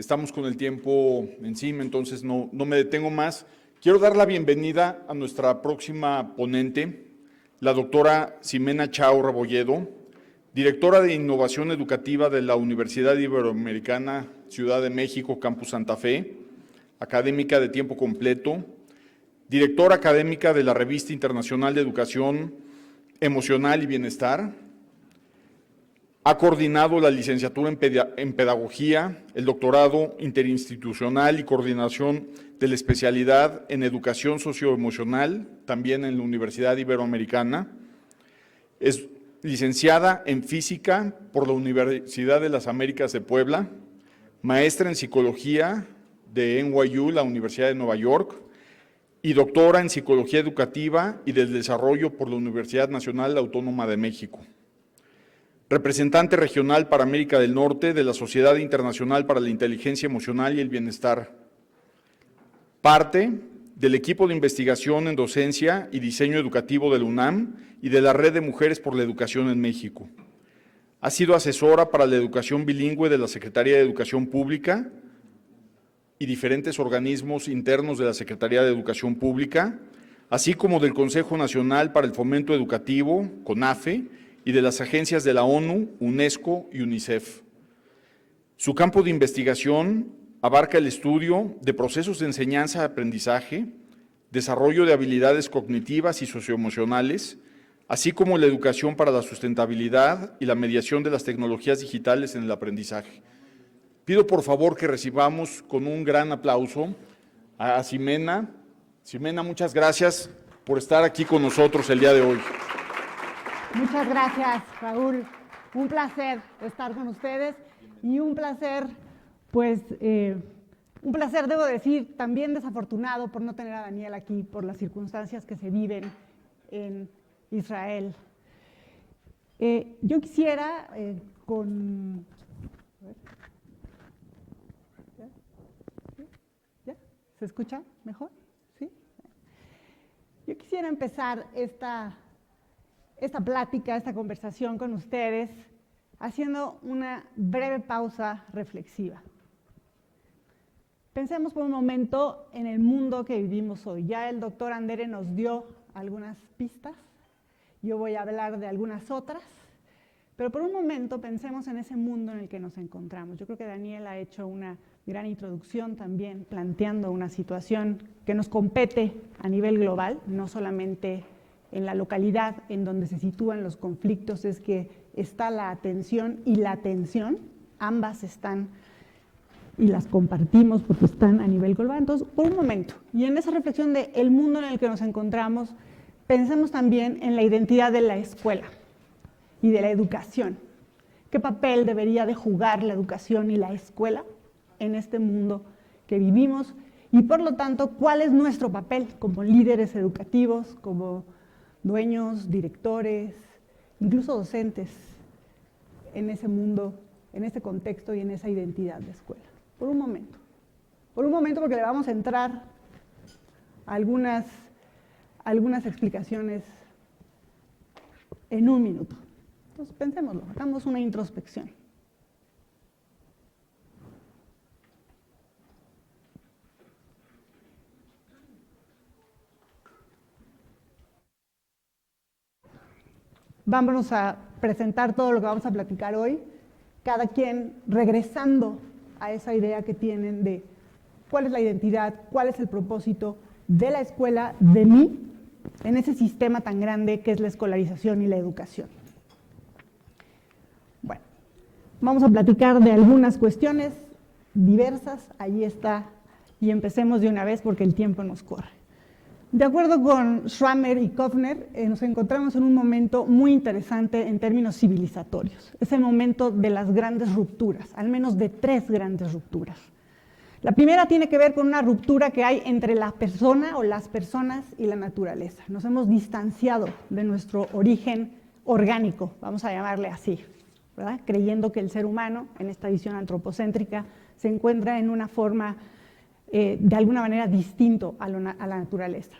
estamos con el tiempo encima, entonces no me detengo más. Quiero dar la bienvenida a nuestra próxima ponente, la doctora Ximena Chao Rebolledo, directora de Innovación Educativa de la Universidad Iberoamericana, Ciudad de México, Campus Santa Fe, académica de tiempo completo, directora académica de la Revista Internacional de Educación Emocional y Bienestar. Ha coordinado la licenciatura en Pedagogía, el doctorado interinstitucional y coordinación de la especialidad en Educación Socioemocional, también en la Universidad Iberoamericana. Es licenciada en Física por la Universidad de las Américas de Puebla, maestra en Psicología de NYU, la Universidad de Nueva York, y doctora en Psicología Educativa y del Desarrollo por la Universidad Nacional Autónoma de México. Representante regional para América del Norte de la Sociedad Internacional para la Inteligencia Emocional y el Bienestar. Parte del equipo de investigación en docencia y diseño educativo de la UNAM y de la Red de Mujeres por la Educación en México. Ha sido asesora para la educación bilingüe de la Secretaría de Educación Pública y diferentes organismos internos de la Secretaría de Educación Pública, así como del Consejo Nacional para el Fomento Educativo, CONAFE, y de las agencias de la ONU, UNESCO y UNICEF. Su campo de investigación abarca el estudio de procesos de enseñanza-aprendizaje, desarrollo de habilidades cognitivas y socioemocionales, así como la educación para la sustentabilidad y la mediación de las tecnologías digitales en el aprendizaje. Pido por favor que recibamos con un gran aplauso a Ximena. Ximena, muchas gracias por estar aquí con nosotros el día de hoy. Muchas gracias, Raúl. Un placer estar con ustedes y un placer, debo decir, también desafortunado por no tener a Daniel aquí, por las circunstancias que se viven en Israel. Yo quisiera, ¿Ya? ¿Se escucha mejor? ¿Sí? Yo quisiera empezar esta plática, esta conversación con ustedes, haciendo una breve pausa reflexiva. Pensemos por un momento en el mundo que vivimos hoy. Ya el doctor Andere nos dio algunas pistas, yo voy a hablar de algunas otras, pero por un momento pensemos en ese mundo en el que nos encontramos. Yo creo que Daniel ha hecho una gran introducción también, planteando una situación que nos compete a nivel global, no solamente en la localidad en donde se sitúan los conflictos, es que está la atención y la tensión, ambas están y las compartimos porque están a nivel global. Entonces, por un momento, y en esa reflexión del mundo en el que nos encontramos, pensemos también en la identidad de la escuela y de la educación. ¿Qué papel debería de jugar la educación y la escuela en este mundo que vivimos? Y por lo tanto, ¿cuál es nuestro papel como líderes educativos, como dueños, directores, incluso docentes en ese mundo, en ese contexto y en esa identidad de escuela? Por un momento porque le vamos a entrar a algunas explicaciones en un minuto. Entonces pensémoslo, hagamos una introspección. Vámonos a presentar todo lo que vamos a platicar hoy, cada quien regresando a esa idea que tienen de cuál es la identidad, cuál es el propósito de la escuela, de mí, en ese sistema tan grande que es la escolarización y la educación. Bueno, vamos a platicar de algunas cuestiones diversas, ahí está, y empecemos de una vez porque el tiempo nos corre. De acuerdo con Schrammer y Kovner, nos encontramos en un momento muy interesante en términos civilizatorios. Es el momento de las grandes rupturas, al menos de 3 grandes rupturas. La primera tiene que ver con una ruptura que hay entre la persona o las personas y la naturaleza. Nos hemos distanciado de nuestro origen orgánico, vamos a llamarle así, ¿verdad? Creyendo que el ser humano, en esta visión antropocéntrica, se encuentra en una forma de alguna manera distinto a la naturaleza.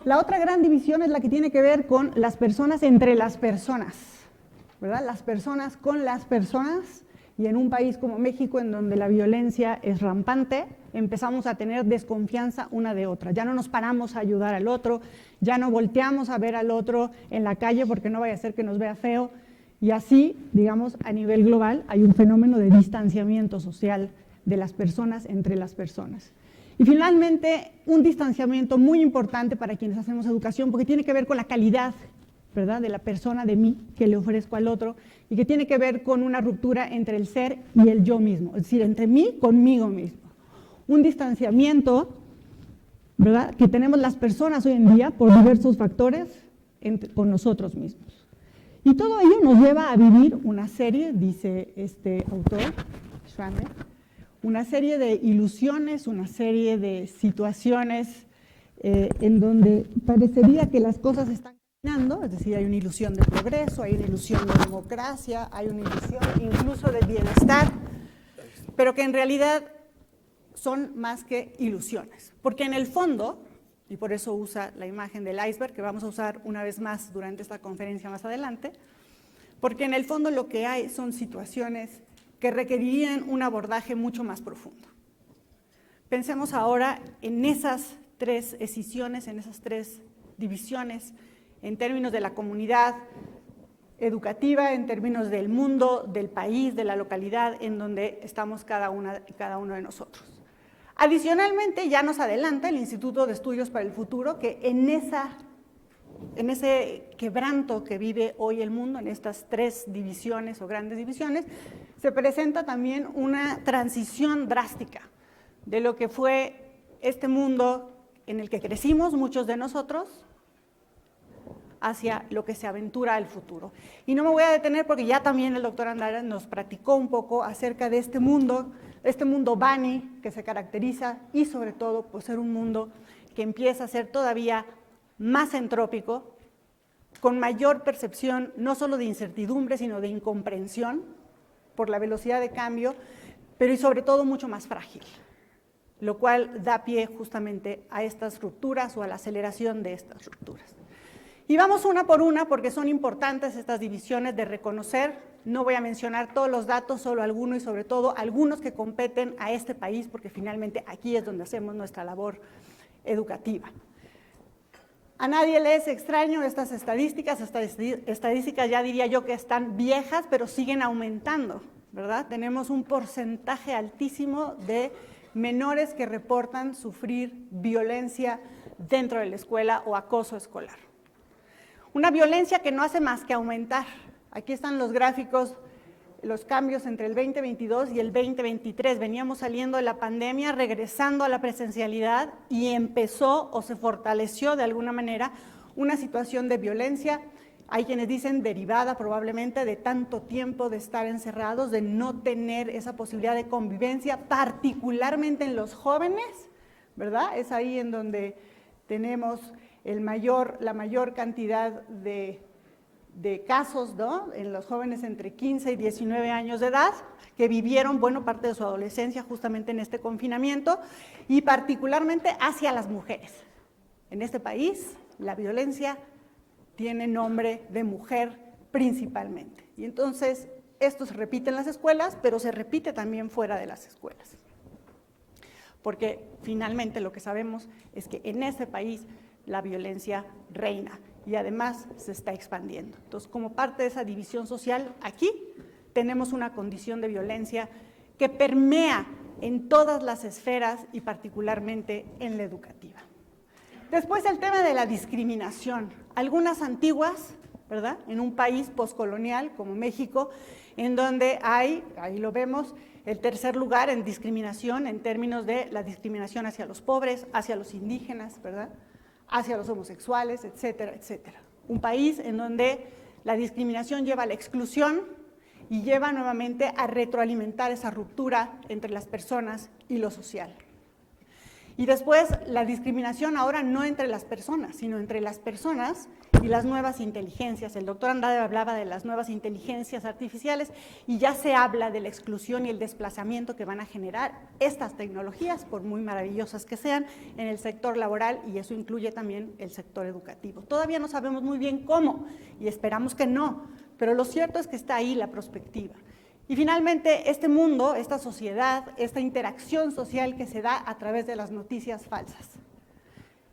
La otra gran división es la que tiene que ver con las personas entre las personas, ¿verdad? Las personas con las personas Y en un país como México, en donde la violencia es rampante, empezamos a tener desconfianza una de otra. Ya no nos paramos a ayudar al otro, ya no volteamos a ver al otro en la calle porque no vaya a ser que nos vea feo. Y así, digamos, a nivel global hay un fenómeno de distanciamiento social de las personas entre las personas. Y finalmente, un distanciamiento muy importante para quienes hacemos educación, porque tiene que ver con la calidad, ¿verdad?, de la persona, de mí, que le ofrezco al otro, y que tiene que ver con una ruptura entre el ser y el yo mismo, es decir, entre mí conmigo mismo. Un distanciamiento, ¿verdad?, que tenemos las personas hoy en día por diversos factores con nosotros mismos. Y todo ello nos lleva a vivir una serie, dice este autor, Schrander, una serie de ilusiones, una serie de situaciones en donde parecería que las cosas están caminando, es decir, hay una ilusión de progreso, hay una ilusión de democracia, hay una ilusión incluso de bienestar, pero que en realidad son más que ilusiones, porque en el fondo, y por eso usa la imagen del iceberg, que vamos a usar una vez más durante esta conferencia más adelante, porque en el fondo lo que hay son situaciones que requerirían un abordaje mucho más profundo. Pensemos ahora en esas tres escisiones, en esas tres divisiones, en términos de la comunidad educativa, en términos del mundo, del país, de la localidad en donde estamos cada uno de nosotros. Adicionalmente, ya nos adelanta el Instituto de Estudios para el Futuro que en ese quebranto que vive hoy el mundo, en estas tres divisiones o grandes divisiones, se presenta también una transición drástica de lo que fue este mundo en el que crecimos muchos de nosotros hacia lo que se aventura al futuro. Y no me voy a detener porque ya también el doctor Andara nos platicó un poco acerca de este mundo Bani, que se caracteriza y sobre todo por ser un mundo que empieza a ser todavía más entrópico, con mayor percepción no solo de incertidumbre, sino de incomprensión por la velocidad de cambio, pero y sobre todo mucho más frágil, lo cual da pie justamente a estas rupturas o a la aceleración de estas rupturas. Y vamos una por una porque son importantes estas divisiones de reconocer. No voy a mencionar todos los datos, solo algunos y sobre todo algunos que competen a este país, porque finalmente aquí es donde hacemos nuestra labor educativa. A nadie le es extraño estas estadísticas ya diría yo que están viejas, pero siguen aumentando, ¿verdad? Tenemos un porcentaje altísimo de menores que reportan sufrir violencia dentro de la escuela o acoso escolar. Una violencia que no hace más que aumentar. Aquí están los gráficos, los cambios entre el 2022 y el 2023. Veníamos saliendo de la pandemia, regresando a la presencialidad y empezó o se fortaleció de alguna manera una situación de violencia. Hay quienes dicen derivada probablemente de tanto tiempo de estar encerrados, de no tener esa posibilidad de convivencia, particularmente en los jóvenes, ¿verdad? Es ahí en donde tenemos la mayor cantidad de casos, ¿no?, en los jóvenes entre 15 y 19 años de edad, que vivieron buena parte de su adolescencia justamente en este confinamiento, y particularmente hacia las mujeres. En este país, la violencia tiene nombre de mujer principalmente. Y entonces, esto se repite en las escuelas, pero se repite también fuera de las escuelas. Porque finalmente lo que sabemos es que en ese país la violencia reina y además se está expandiendo. Entonces, como parte de esa división social, aquí tenemos una condición de violencia que permea en todas las esferas y particularmente en la educativa. Después el tema de la discriminación. Algunas antiguas, ¿verdad?, en un país poscolonial como México, en donde hay, ahí lo vemos, el tercer lugar en discriminación en términos de la discriminación hacia los pobres, hacia los indígenas, ¿verdad?, hacia los homosexuales, etcétera, etcétera. Un país en donde la discriminación lleva a la exclusión y lleva nuevamente a retroalimentar esa ruptura entre las personas y lo social. Y después, la discriminación ahora no entre las personas, sino entre las personas y las nuevas inteligencias. El doctor Andrade hablaba de las nuevas inteligencias artificiales y ya se habla de la exclusión y el desplazamiento que van a generar estas tecnologías, por muy maravillosas que sean, en el sector laboral, y eso incluye también el sector educativo. Todavía no sabemos muy bien cómo y esperamos que no, pero lo cierto es que está ahí la perspectiva. Y finalmente, este mundo, esta sociedad, esta interacción social que se da a través de las noticias falsas.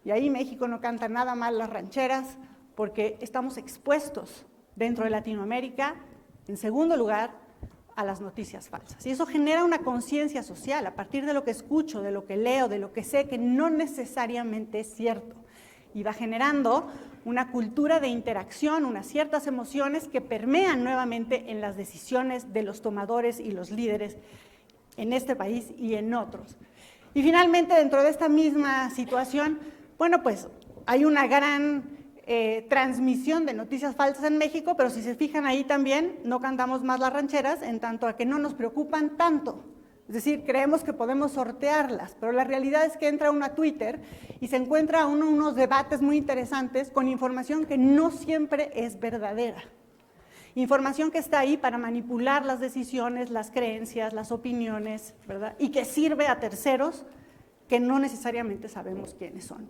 Y ahí México no canta nada mal las rancheras porque estamos expuestos dentro de Latinoamérica, en segundo lugar, a las noticias falsas. Y eso genera una conciencia social a partir de lo que escucho, de lo que leo, de lo que sé, que no necesariamente es cierto. Y va generando una cultura de interacción, unas ciertas emociones que permean nuevamente en las decisiones de los tomadores y los líderes en este país y en otros. Y finalmente, dentro de esta misma situación, bueno, pues hay una gran transmisión de noticias falsas en México, pero si se fijan ahí también, no cantamos más las rancheras en tanto a que no nos preocupan tanto. Es decir, creemos que podemos sortearlas, pero la realidad es que entra uno a Twitter y se encuentra unos debates muy interesantes con información que no siempre es verdadera. Información que está ahí para manipular las decisiones, las creencias, las opiniones, ¿verdad? Y que sirve a terceros que no necesariamente sabemos quiénes son.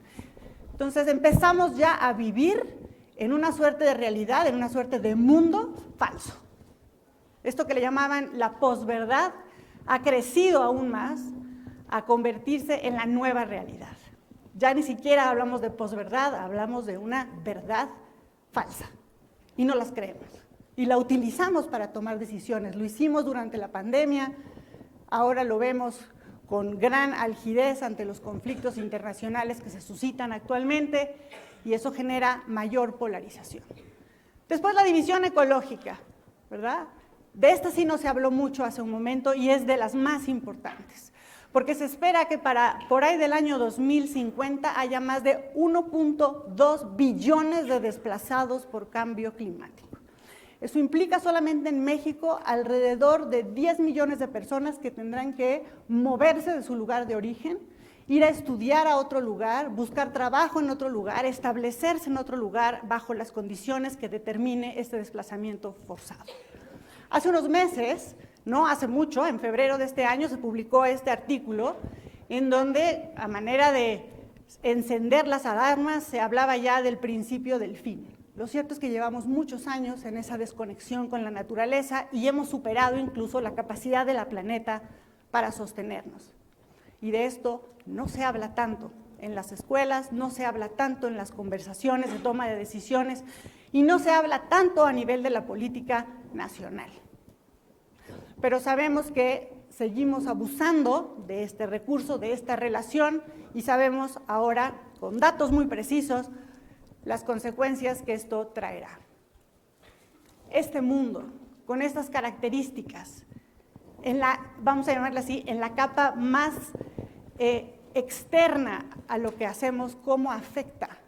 Entonces empezamos ya a vivir en una suerte de realidad, en una suerte de mundo falso. Esto que le llamaban la posverdad ha crecido aún más a convertirse en la nueva realidad. Ya ni siquiera hablamos de posverdad, hablamos de una verdad falsa y no las creemos. Y la utilizamos para tomar decisiones. Lo hicimos durante la pandemia, ahora lo vemos con gran algidez ante los conflictos internacionales que se suscitan actualmente y eso genera mayor polarización. Después la división ecológica, ¿verdad? De esta sí no se habló mucho hace un momento y es de las más importantes, porque se espera que para por ahí del año 2050 haya más de 1.2 billones de desplazados por cambio climático. Eso implica solamente en México alrededor de 10 millones de personas que tendrán que moverse de su lugar de origen, ir a estudiar a otro lugar, buscar trabajo en otro lugar, establecerse en otro lugar bajo las condiciones que determine este desplazamiento forzado. Hace unos meses, no hace mucho, en febrero de este año, se publicó este artículo en donde, a manera de encender las alarmas, se hablaba ya del principio del fin. Lo cierto es que llevamos muchos años en esa desconexión con la naturaleza y hemos superado incluso la capacidad de la planeta para sostenernos. Y de esto no se habla tanto en las escuelas, no se habla tanto en las conversaciones de toma de decisiones y no se habla tanto a nivel de la política nacional. Pero sabemos que seguimos abusando de este recurso, de esta relación y sabemos ahora, con datos muy precisos, las consecuencias que esto traerá. Este mundo, con estas características, vamos a llamarla así, en la capa más externa a lo que hacemos, cómo afecta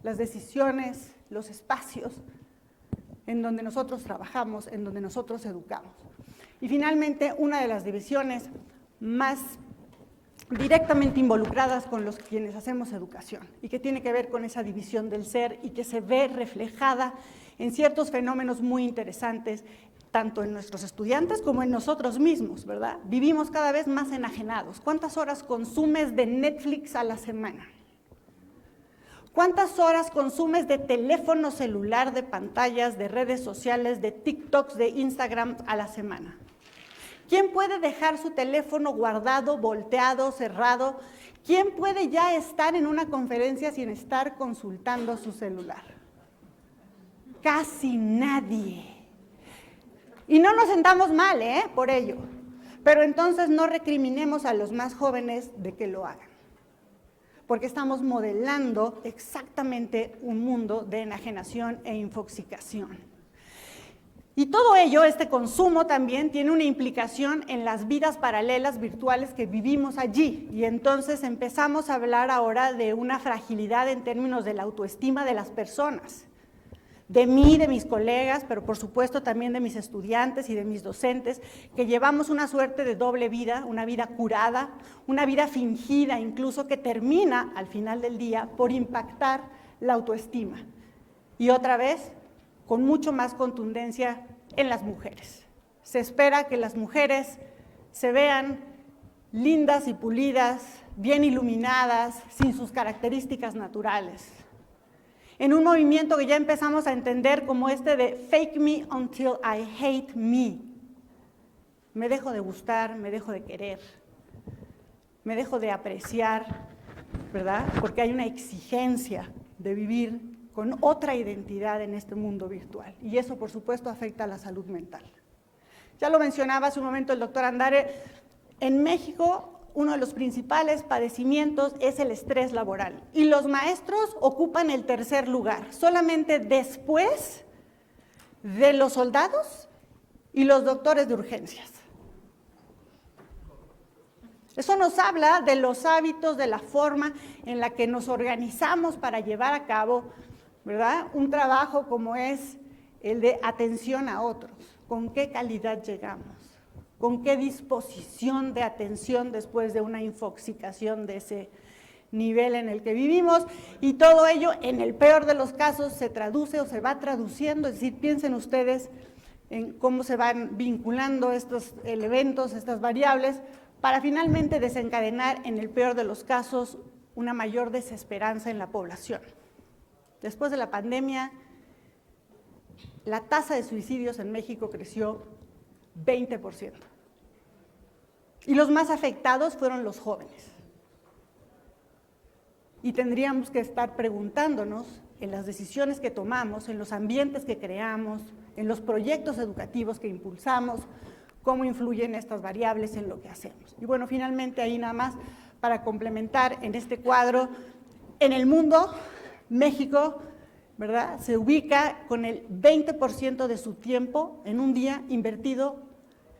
las decisiones, los espacios en donde nosotros trabajamos, en donde nosotros educamos. Y finalmente, una de las divisiones más directamente involucradas con quienes hacemos educación y que tiene que ver con esa división del ser y que se ve reflejada en ciertos fenómenos muy interesantes, tanto en nuestros estudiantes como en nosotros mismos, ¿verdad? Vivimos cada vez más enajenados. ¿Cuántas horas consumes de Netflix a la semana? ¿Cuántas horas consumes de teléfono celular, de pantallas, de redes sociales, de TikToks, de Instagram a la semana? ¿Quién puede dejar su teléfono guardado, volteado, cerrado? ¿Quién puede ya estar en una conferencia sin estar consultando su celular? Casi nadie. Y no nos sentamos mal, por ello. Pero entonces no recriminemos a los más jóvenes de que lo hagan. Porque estamos modelando exactamente un mundo de enajenación e infoxicación. Y todo ello, este consumo también tiene una implicación en las vidas paralelas virtuales que vivimos allí. Y entonces empezamos a hablar ahora de una fragilidad en términos de la autoestima de las personas. De mí, de mis colegas, pero por supuesto también de mis estudiantes y de mis docentes, que llevamos una suerte de doble vida, una vida curada, una vida fingida incluso, que termina al final del día por impactar la autoestima. Y otra vez, con mucho más contundencia en las mujeres. Se espera que las mujeres se vean lindas y pulidas, bien iluminadas, sin sus características naturales. En un movimiento que ya empezamos a entender como este de fake me until I hate me. me dejo de gustar, me dejo de querer, me dejo de apreciar, ¿verdad? Porque hay una exigencia de vivir con otra identidad en este mundo virtual. Y eso, por supuesto, afecta a la salud mental. Ya lo mencionaba hace un momento el doctor Andare, en México uno de los principales padecimientos es el estrés laboral. Y los maestros ocupan el tercer lugar, solamente después de los soldados y los doctores de urgencias. Eso nos habla de los hábitos, de la forma en la que nos organizamos para llevar a cabo, ¿verdad?, un trabajo como es el de atención a otros. ¿Con qué calidad llegamos? ¿Con qué disposición de atención después de una infoxicación de ese nivel en el que vivimos? Y todo ello, en el peor de los casos, se traduce o se va traduciendo. Es decir, piensen ustedes en cómo se van vinculando estos elementos, estas variables, para finalmente desencadenar, en el peor de los casos, una mayor desesperanza en la población. Después de la pandemia, la tasa de suicidios en México creció 20%. Y los más afectados fueron los jóvenes. Y tendríamos que estar preguntándonos en las decisiones que tomamos, en los ambientes que creamos, en los proyectos educativos que impulsamos, cómo influyen estas variables en lo que hacemos. Y bueno, finalmente ahí nada más para complementar en este cuadro, en el mundo, México, ¿verdad?, se ubica con el 20% de su tiempo en un día invertido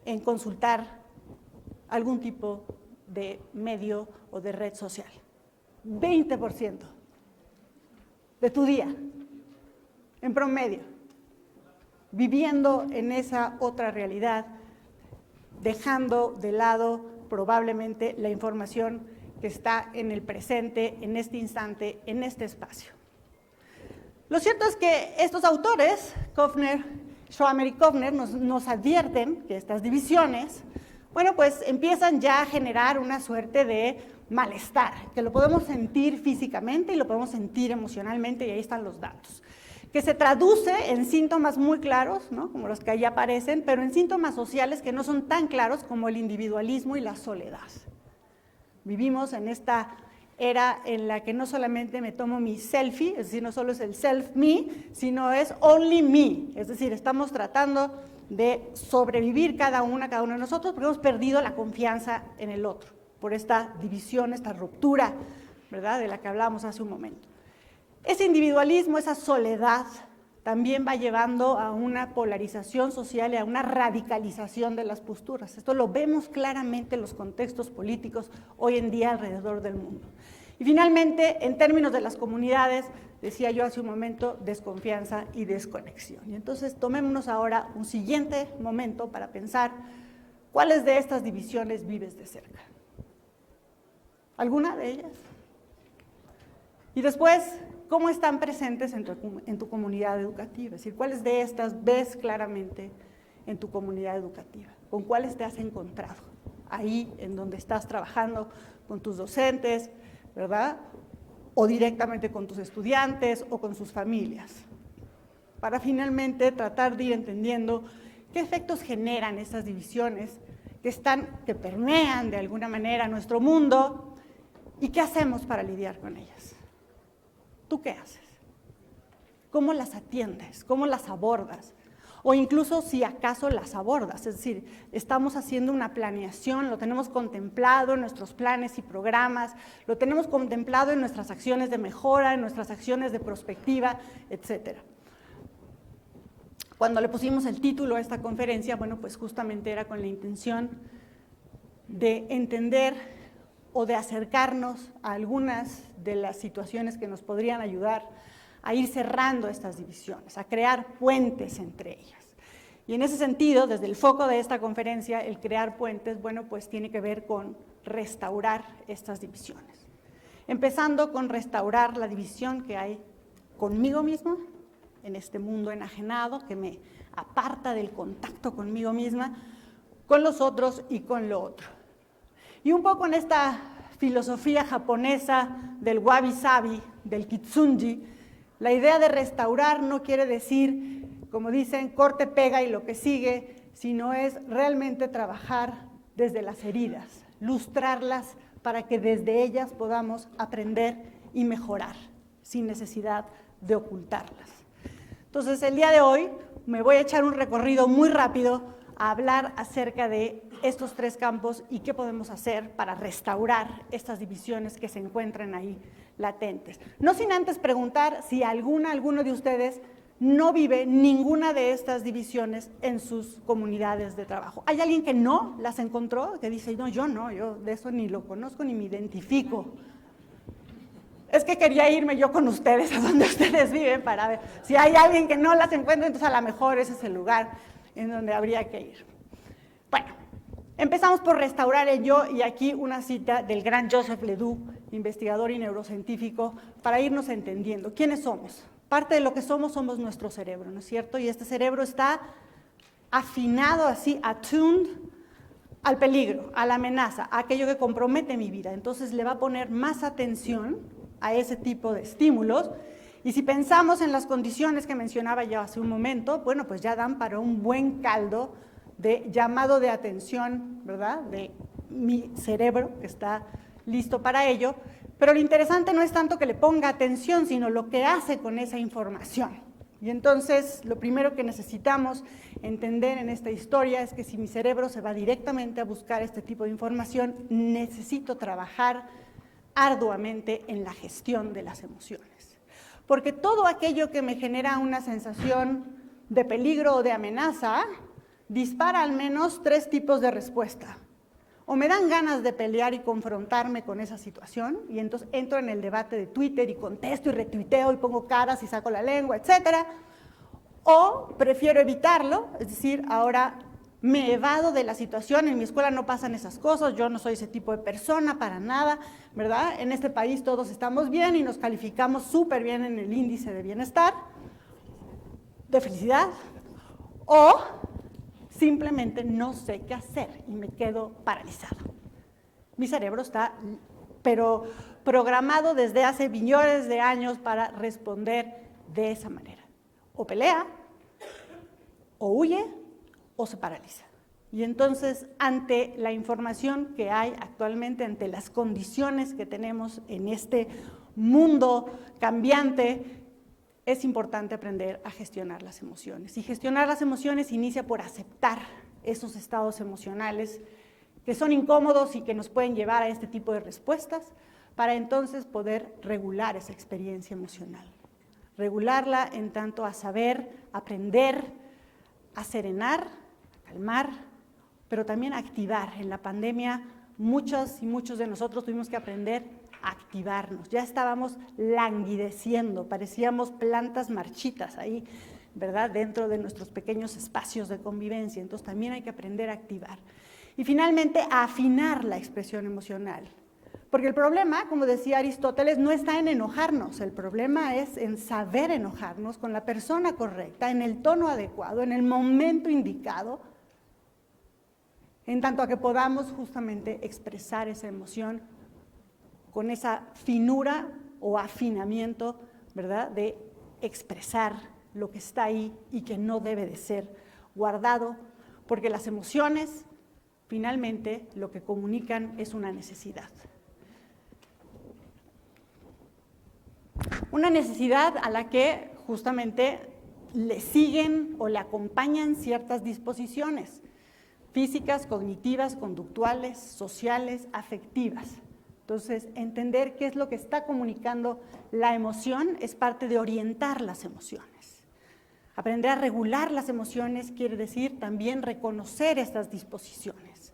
en consultar algún tipo de medio o de red social. 20% de tu día, en promedio, viviendo en esa otra realidad, dejando de lado probablemente la información que está en el presente, en este instante, en este espacio. Lo cierto es que estos autores, Schwammer y Kovner, nos advierten que estas divisiones, bueno, pues empiezan ya a generar una suerte de malestar, que lo podemos sentir físicamente y lo podemos sentir emocionalmente, y ahí están los datos, que se traduce en síntomas muy claros, ¿no?, como los que ahí aparecen, pero en síntomas sociales que no son tan claros como el individualismo y la soledad. Vivimos en esta era en la que no solamente me tomo mi selfie, es decir, no solo es el self-me, sino es only me, es decir, estamos tratando de sobrevivir cada uno de nosotros porque hemos perdido la confianza en el otro, por esta división, esta ruptura, ¿verdad?, de la que hablábamos hace un momento. Ese individualismo, esa soledad, también va llevando a una polarización social y a una radicalización de las posturas. Esto lo vemos claramente en los contextos políticos hoy en día alrededor del mundo. Y finalmente, en términos de las comunidades, decía yo hace un momento, desconfianza y desconexión. Y entonces tomémonos ahora un siguiente momento para pensar cuáles de estas divisiones vives de cerca. ¿Alguna de ellas? Y después, ¿cómo están presentes en tu comunidad educativa? Es decir, ¿cuáles de estas ves claramente en tu comunidad educativa? ¿Con cuáles te has encontrado? Ahí en donde estás trabajando con tus docentes, ¿verdad?, o directamente con tus estudiantes o con sus familias, para finalmente tratar de ir entendiendo qué efectos generan estas divisiones que permean de alguna manera nuestro mundo y qué hacemos para lidiar con ellas. ¿Tú qué haces? ¿Cómo las atiendes? ¿Cómo las abordas? O incluso si acaso las abordas, es decir, estamos haciendo una planeación, lo tenemos contemplado en nuestros planes y programas, lo tenemos contemplado en nuestras acciones de mejora, en nuestras acciones de prospectiva, etcétera. Cuando le pusimos el título a esta conferencia, bueno, pues justamente era con la intención de entender o de acercarnos a algunas de las situaciones que nos podrían ayudar a ir cerrando estas divisiones, a crear puentes entre ellas. Y en ese sentido, desde el foco de esta conferencia, el crear puentes, bueno, pues tiene que ver con restaurar estas divisiones. Empezando con restaurar la división que hay conmigo mismo, en este mundo enajenado, que me aparta del contacto conmigo misma, con los otros y con lo otro. Y un poco en esta filosofía japonesa del wabi-sabi, del kitsunji, la idea de restaurar no quiere decir, como dicen, corte, pega y lo que sigue, sino es realmente trabajar desde las heridas, lustrarlas para que desde ellas podamos aprender y mejorar, sin necesidad de ocultarlas. Entonces, el día de hoy me voy a echar un recorrido muy rápido a hablar acerca de estos 3 campos y qué podemos hacer para restaurar estas divisiones que se encuentran ahí latentes. No sin antes preguntar si alguno de ustedes no vive ninguna de estas divisiones en sus comunidades de trabajo. ¿Hay alguien que no las encontró? Que dice, no, yo de eso ni lo conozco ni me identifico. Es que quería irme yo con ustedes a donde ustedes viven para ver si hay alguien que no las encuentra, entonces a lo mejor ese es el lugar en donde habría que ir. Bueno, empezamos por restaurar el yo, y aquí una cita del gran Joseph Ledoux, investigador y neurocientífico, para irnos entendiendo quiénes somos. Parte de lo que somos nuestro cerebro, ¿no es cierto? Y este cerebro está afinado así, attuned al peligro, a la amenaza, a aquello que compromete mi vida. Entonces le va a poner más atención a ese tipo de estímulos. Y si pensamos en las condiciones que mencionaba yo hace un momento, bueno, pues ya dan para un buen caldo de llamado de atención, ¿verdad?, de mi cerebro, que está listo para ello. Pero lo interesante no es tanto que le ponga atención, sino lo que hace con esa información. Y entonces, lo primero que necesitamos entender en esta historia es que si mi cerebro se va directamente a buscar este tipo de información, necesito trabajar arduamente en la gestión de las emociones. Porque todo aquello que me genera una sensación de peligro o de amenaza dispara al menos 3 tipos de respuesta. O me dan ganas de pelear y confrontarme con esa situación, y entonces entro en el debate de Twitter y contesto y retuiteo y pongo caras y saco la lengua, etcétera. O prefiero evitarlo, es decir, ahora me evado de la situación, en mi escuela no pasan esas cosas, yo no soy ese tipo de persona para nada, ¿verdad? En este país todos estamos bien y nos calificamos súper bien en el índice de bienestar, de felicidad, o simplemente no sé qué hacer y me quedo paralizado. Mi cerebro está, pero programado desde hace millones de años para responder de esa manera. O pelea, o huye, o se paraliza. Y entonces, ante la información que hay actualmente, ante las condiciones que tenemos en este mundo cambiante, es importante aprender a gestionar las emociones. Y gestionar las emociones inicia por aceptar esos estados emocionales que son incómodos y que nos pueden llevar a este tipo de respuestas, para entonces poder regular esa experiencia emocional. Regularla en tanto a saber, aprender, a serenar, a calmar, pero también a activar. En la pandemia, muchas y muchos de nosotros tuvimos que aprender a activarnos. Ya estábamos languideciendo, parecíamos plantas marchitas ahí, ¿verdad?, dentro de nuestros pequeños espacios de convivencia. Entonces también hay que aprender a activar. Y finalmente, a afinar la expresión emocional. Porque el problema, como decía Aristóteles, no está en enojarnos, el problema es en saber enojarnos con la persona correcta, en el tono adecuado, en el momento indicado, en tanto a que podamos justamente expresar esa emoción con esa finura o afinamiento, ¿verdad?, de expresar lo que está ahí y que no debe de ser guardado, porque las emociones, finalmente, lo que comunican es una necesidad. Una necesidad a la que justamente le siguen o le acompañan ciertas disposiciones físicas, cognitivas, conductuales, sociales, afectivas. Entonces, entender qué es lo que está comunicando la emoción es parte de orientar las emociones. Aprender a regular las emociones quiere decir también reconocer estas disposiciones.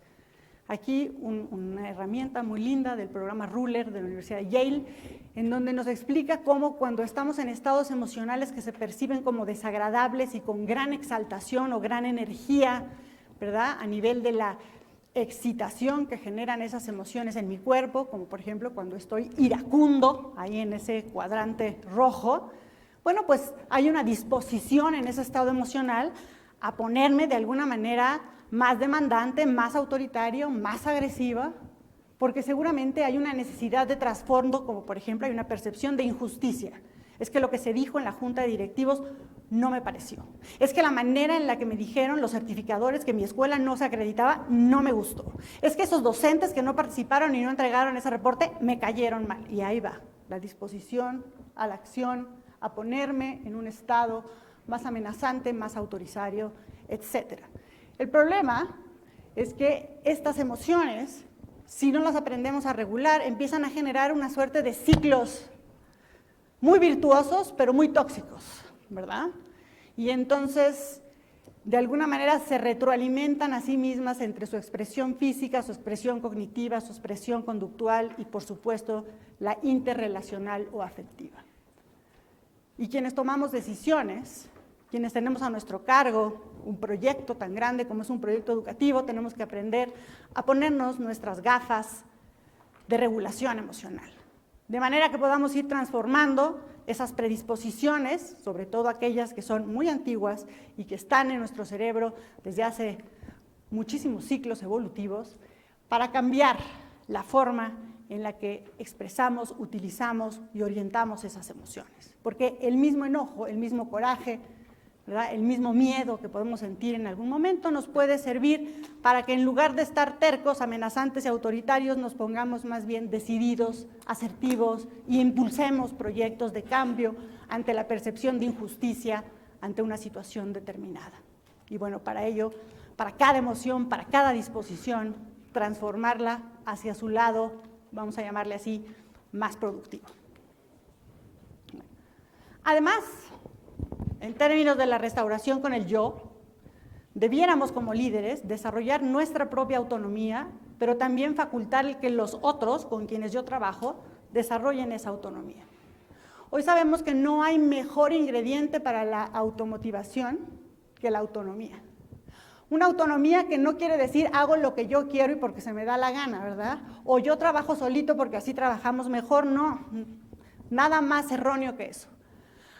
Aquí una herramienta muy linda del programa Ruler de la Universidad de Yale, en donde nos explica cómo cuando estamos en estados emocionales que se perciben como desagradables y con gran exaltación o gran energía, ¿verdad?, a nivel de la excitación que generan esas emociones en mi cuerpo, como por ejemplo cuando estoy iracundo, ahí en ese cuadrante rojo, bueno, pues hay una disposición en ese estado emocional a ponerme de alguna manera más demandante, más autoritario, más agresiva, porque seguramente hay una necesidad de trasfondo, como por ejemplo hay una percepción de injusticia. Es que lo que se dijo en la junta de directivos no me pareció. Es que la manera en la que me dijeron los certificadores que mi escuela no se acreditaba no me gustó. Es que esos docentes que no participaron y no entregaron ese reporte me cayeron mal. Y ahí va, la disposición a la acción, a ponerme en un estado más amenazante, más autoritario, etc. El problema es que estas emociones, si no las aprendemos a regular, empiezan a generar una suerte de ciclos muy virtuosos, pero muy tóxicos, ¿verdad? Y entonces, de alguna manera, se retroalimentan a sí mismas entre su expresión física, su expresión cognitiva, su expresión conductual y, por supuesto, la interrelacional o afectiva. Y quienes tomamos decisiones, quienes tenemos a nuestro cargo un proyecto tan grande como es un proyecto educativo, tenemos que aprender a ponernos nuestras gafas de regulación emocional. De manera que podamos ir transformando esas predisposiciones, sobre todo aquellas que son muy antiguas y que están en nuestro cerebro desde hace muchísimos ciclos evolutivos, para cambiar la forma en la que expresamos, utilizamos y orientamos esas emociones. Porque el mismo enojo, el mismo coraje, ¿verdad?, el mismo miedo que podemos sentir en algún momento nos puede servir para que en lugar de estar tercos, amenazantes y autoritarios, nos pongamos más bien decididos, asertivos y impulsemos proyectos de cambio ante la percepción de injusticia ante una situación determinada. Y bueno, para ello, para cada emoción, para cada disposición, transformarla hacia su lado, vamos a llamarle así, más productivo. Además, en términos de la restauración con el yo, debiéramos como líderes desarrollar nuestra propia autonomía, pero también facultar que los otros con quienes yo trabajo desarrollen esa autonomía. Hoy sabemos que no hay mejor ingrediente para la automotivación que la autonomía. Una autonomía que no quiere decir hago lo que yo quiero y porque se me da la gana, ¿verdad? O yo trabajo solito porque así trabajamos mejor, no. Nada más erróneo que eso.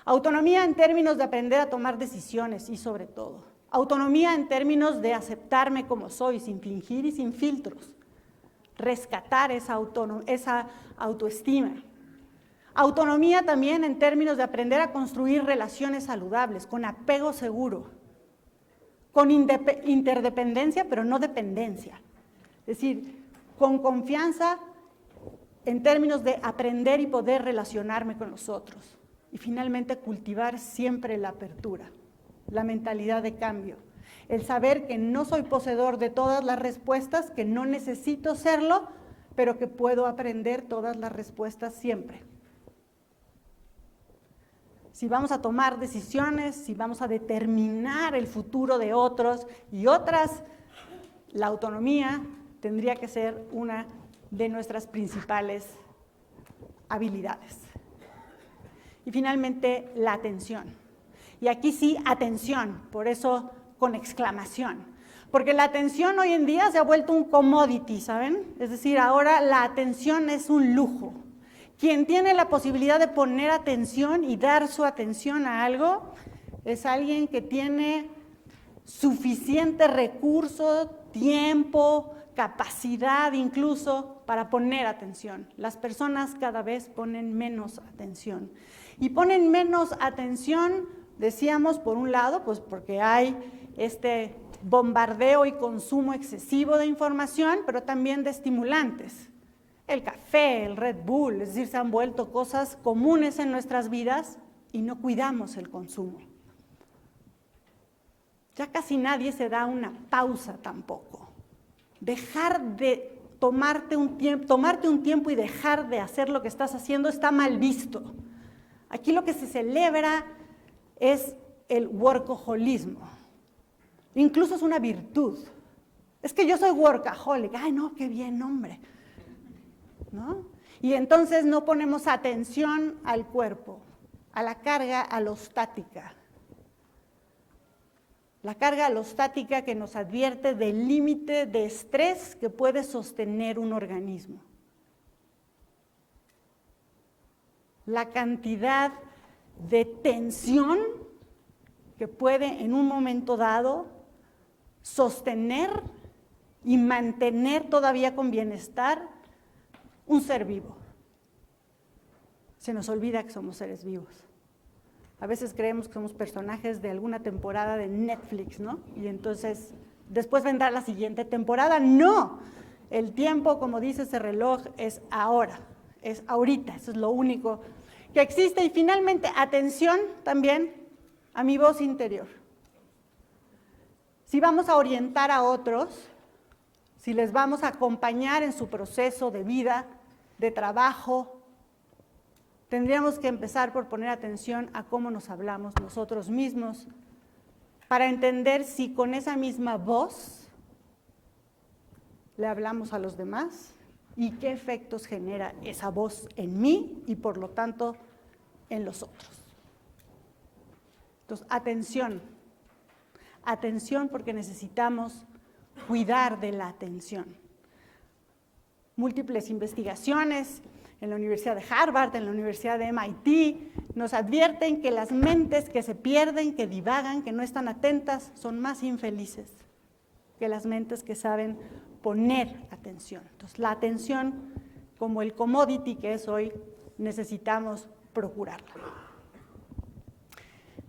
Autonomía en términos de aprender a tomar decisiones y sobre todo, autonomía en términos de aceptarme como soy, sin fingir y sin filtros. Rescatar esa autoestima. Autonomía también en términos de aprender a construir relaciones saludables, con apego seguro, con interdependencia, pero no dependencia. Es decir, con confianza en términos de aprender y poder relacionarme con los otros. Y finalmente, cultivar siempre la apertura, la mentalidad de cambio, el saber que no soy poseedor de todas las respuestas, que no necesito serlo, pero que puedo aprender todas las respuestas siempre. Si vamos a tomar decisiones, si vamos a determinar el futuro de otros y otras, la autonomía tendría que ser una de nuestras principales habilidades. Y finalmente, la atención. Y aquí sí, atención, por eso con exclamación. Porque la atención hoy en día se ha vuelto un commodity, ¿saben? Es decir, ahora la atención es un lujo. Quien tiene la posibilidad de poner atención y dar su atención a algo es alguien que tiene suficiente recurso, tiempo, capacidad incluso para poner atención. Las personas cada vez ponen menos atención. Y ponen menos atención, decíamos, por un lado, pues porque hay este bombardeo y consumo excesivo de información, pero también de estimulantes. El café, el Red Bull, es decir, se han vuelto cosas comunes en nuestras vidas y no cuidamos el consumo. Ya casi nadie se da una pausa tampoco. Dejar de tomarte un tiempo y dejar de hacer lo que estás haciendo está mal visto. Aquí lo que se celebra es el workaholismo. Incluso es una virtud. Es que yo soy workaholic. Ay, no, qué bien, hombre. ¿No? Y entonces no ponemos atención al cuerpo, a la carga alostática. La carga alostática que nos advierte del límite de estrés que puede sostener un organismo. La cantidad de tensión que puede en un momento dado sostener y mantener todavía con bienestar un ser vivo. Se nos olvida que somos seres vivos. A veces creemos que somos personajes de alguna temporada de Netflix, ¿no? Y entonces, después vendrá la siguiente temporada. ¡No! El tiempo, como dice ese reloj, es ahora, es ahorita. Eso es lo único que existe. Y finalmente, atención también a mi voz interior. Si vamos a orientar a otros, si les vamos a acompañar en su proceso de vida, de trabajo, tendríamos que empezar por poner atención a cómo nos hablamos nosotros mismos, para entender si con esa misma voz le hablamos a los demás y qué efectos genera esa voz en mí y por lo tanto en los otros. Entonces, atención. Atención porque necesitamos cuidar de la atención. Múltiples investigaciones en la Universidad de Harvard, en la Universidad de MIT, nos advierten que las mentes que se pierden, que divagan, que no están atentas, son más infelices que las mentes que saben poner atención. Entonces, la atención, como el commodity que es hoy, necesitamos procurarla.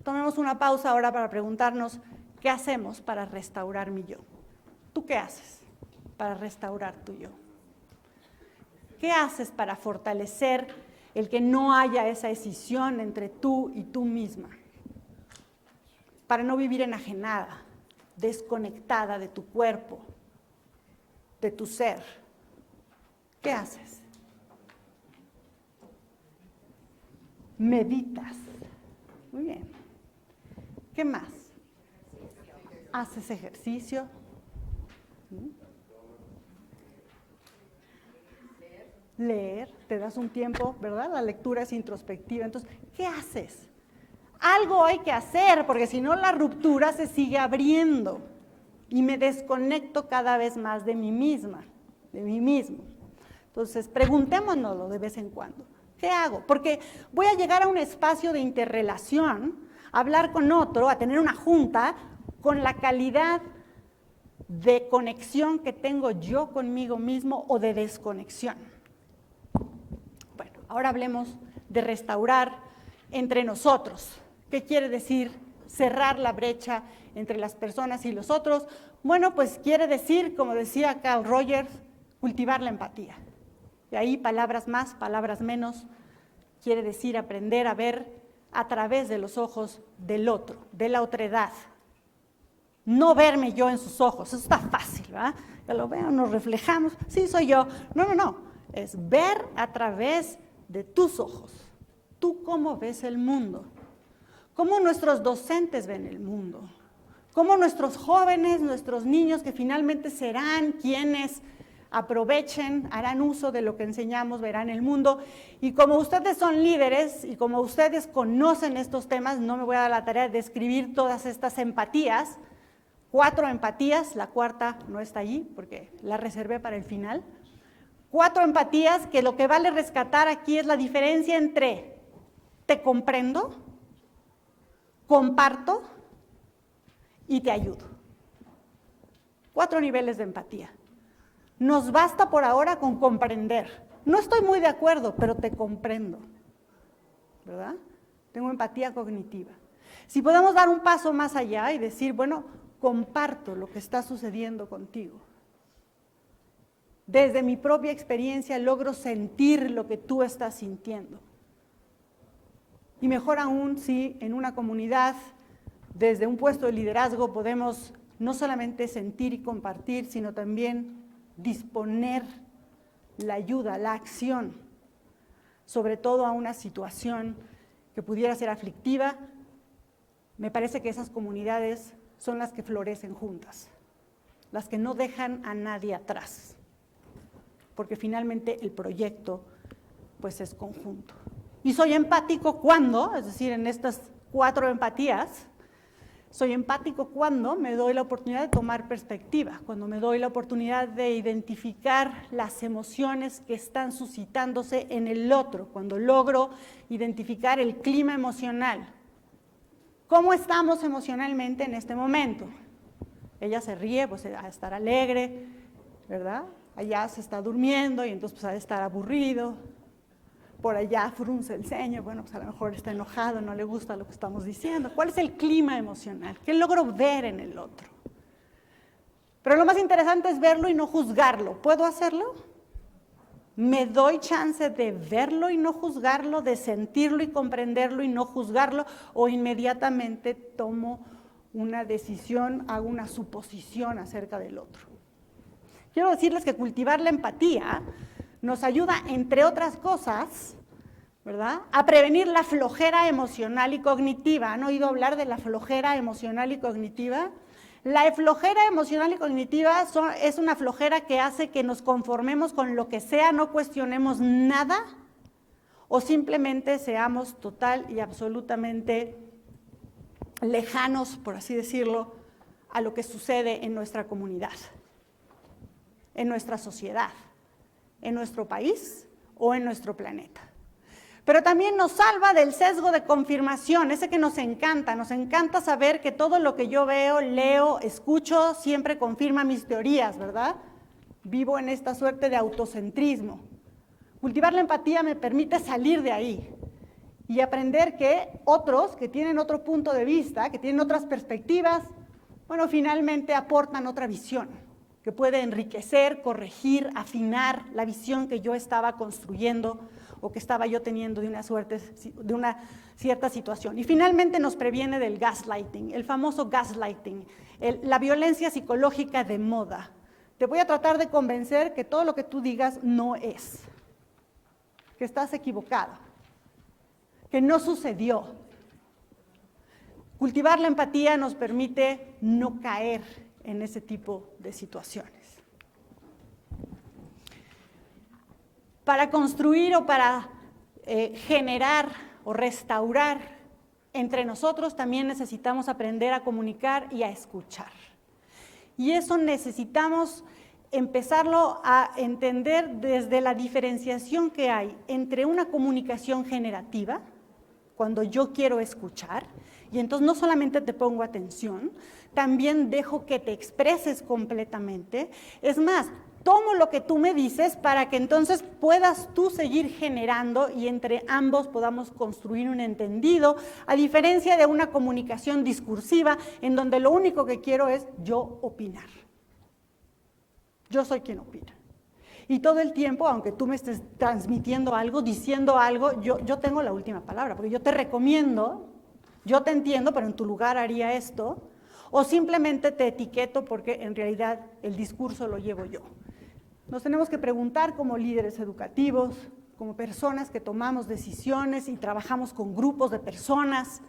Tomemos una pausa ahora para preguntarnos qué hacemos para restaurar mi yo. ¿Tú qué haces para restaurar tu yo? ¿Qué haces para fortalecer el que no haya esa escisión entre tú y tú misma? Para no vivir enajenada, desconectada de tu cuerpo, de tu ser. ¿Qué haces? Meditas. Muy bien. ¿Qué más? Haces ejercicio. Leer, te das un tiempo, ¿verdad? La lectura es introspectiva. Entonces, ¿qué haces? Algo hay que hacer, porque si no la ruptura se sigue abriendo y me desconecto cada vez más de mí misma, de mí mismo. Entonces, preguntémonoslo de vez en cuando. ¿Qué hago? Porque voy a llegar a un espacio de interrelación, a hablar con otro, a tener una junta con la calidad de conexión que tengo yo conmigo mismo o de desconexión. Bueno, ahora hablemos de restaurar entre nosotros. ¿Qué quiere decir cerrar la brecha entre las personas y los otros? Bueno, pues quiere decir, como decía Carl Rogers, cultivar la empatía. De ahí palabras más, palabras menos, quiere decir aprender a ver a través de los ojos del otro, de la otredad. No verme yo en sus ojos, eso está fácil, ¿verdad? Ya lo veo, nos reflejamos, sí, soy yo. No, es ver a través de tus ojos. ¿Tú cómo ves el mundo? ¿Cómo nuestros docentes ven el mundo? ¿Cómo nuestros jóvenes, nuestros niños que finalmente serán quienes aprovechen, harán uso de lo que enseñamos, verán el mundo? Y como ustedes son líderes y como ustedes conocen estos temas, no me voy a dar la tarea de describir todas estas empatías, 4 empatías, la cuarta no está allí porque la reservé para el final. 4 empatías que lo que vale rescatar aquí es la diferencia entre te comprendo, comparto y te ayudo. 4 niveles de empatía. Nos basta por ahora con comprender. No estoy muy de acuerdo, pero te comprendo, ¿verdad? Tengo empatía cognitiva. Si podemos dar un paso más allá y decir, bueno, comparto lo que está sucediendo contigo. Desde mi propia experiencia logro sentir lo que tú estás sintiendo. Y mejor aún si en una comunidad, desde un puesto de liderazgo, podemos no solamente sentir y compartir, sino también disponer la ayuda, la acción, sobre todo a una situación que pudiera ser aflictiva. Me parece que esas comunidades son las que florecen juntas, las que no dejan a nadie atrás, porque finalmente el proyecto pues es conjunto. Y soy empático cuando, es decir, en estas 4 empatías, soy empático cuando me doy la oportunidad de tomar perspectiva, cuando me doy la oportunidad de identificar las emociones que están suscitándose en el otro, cuando logro identificar el clima emocional. ¿Cómo estamos emocionalmente en este momento? Ella se ríe, pues a estar alegre, ¿verdad? Allá se está durmiendo y entonces pues a estar aburrido. por allá frunce el ceño, bueno, pues a lo mejor está enojado, no le gusta lo que estamos diciendo. ¿Cuál es el clima emocional? ¿Qué logro ver en el otro? Pero lo más interesante es verlo y no juzgarlo. ¿Puedo hacerlo? ¿Me doy chance de verlo y no juzgarlo, de sentirlo y comprenderlo y no juzgarlo, o inmediatamente tomo una decisión, hago una suposición acerca del otro? Quiero decirles que cultivar la empatía nos ayuda, entre otras cosas, ¿verdad?, a prevenir la flojera emocional y cognitiva. ¿Han oído hablar de la flojera emocional y cognitiva? La flojera emocional y cognitiva es una flojera que hace que nos conformemos con lo que sea, no cuestionemos nada o simplemente seamos total y absolutamente lejanos, por así decirlo, a lo que sucede en nuestra comunidad, en nuestra sociedad, en nuestro país o en nuestro planeta. Pero también nos salva del sesgo de confirmación, ese que nos encanta saber que todo lo que yo veo, leo, escucho, siempre confirma mis teorías, ¿verdad? Vivo en esta suerte de autocentrismo. Cultivar la empatía me permite salir de ahí y aprender que otros, que tienen otro punto de vista, que tienen otras perspectivas, bueno, finalmente aportan otra visión, que puede enriquecer, corregir, afinar la visión que yo estaba construyendo o que estaba yo teniendo de una cierta situación. Y finalmente nos previene del gaslighting, el famoso gaslighting, la violencia psicológica de moda. Te voy a tratar de convencer que todo lo que tú digas no es, que estás equivocado, que no sucedió. Cultivar la empatía nos permite no caer en ese tipo de situaciones. Para construir o para generar o restaurar entre nosotros también necesitamos aprender a comunicar y a escuchar. Y eso necesitamos empezarlo a entender desde la diferenciación que hay entre una comunicación generativa, cuando yo quiero escuchar, y entonces no solamente te pongo atención, también dejo que te expreses completamente. Es más, tomo lo que tú me dices para que entonces puedas tú seguir generando y entre ambos podamos construir un entendido, a diferencia de una comunicación discursiva en donde lo único que quiero es yo opinar. Yo soy quien opina. Y todo el tiempo, aunque tú me estés transmitiendo algo, diciendo algo, yo tengo la última palabra, porque yo te recomiendo, yo te entiendo, pero en tu lugar haría esto, o simplemente te etiqueto porque en realidad el discurso lo llevo yo. Nos tenemos que preguntar como líderes educativos, como personas que tomamos decisiones y trabajamos con grupos de personas,